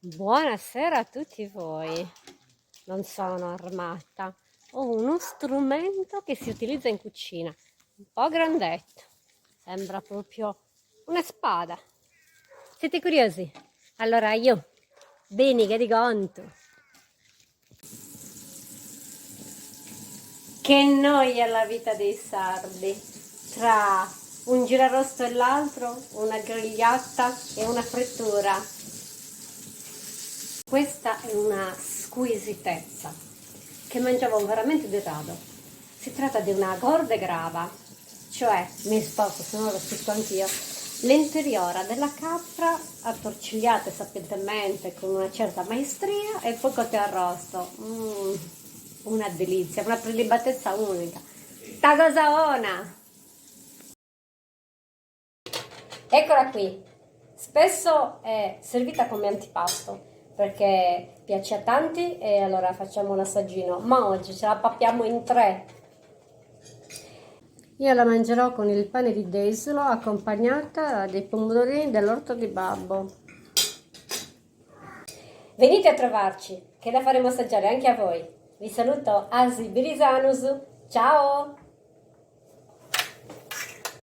Buonasera a tutti voi. Non sono armata. Ho uno strumento che si utilizza in cucina, un po' grandetto. Sembra proprio una spada. Siete curiosi? Allora io, bene, che ti conto. Che noia la vita dei sardi. Tra un girarosto e l'altro, una grigliata e una frittura. Questa è una squisitezza che mangiavo veramente di rado. Si tratta di una gorde grava, cioè, mi sposo, se no lo spiego anch'io, l'interiora della capra attorcigliate sapientemente con una certa maestria e poi cotte arrosto. Una delizia, una prelibatezza unica. Ta cosaona! Eccola qui. Spesso è servita come antipasto perché piace a tanti e allora facciamo un assaggino, ma oggi ce la pappiamo in tre. Io la mangerò con il pane di Desolo accompagnata dei pomodorini dell'orto di babbo. Venite a trovarci che la faremo assaggiare anche a voi. Vi saluto Asi Birisanus. Ciao!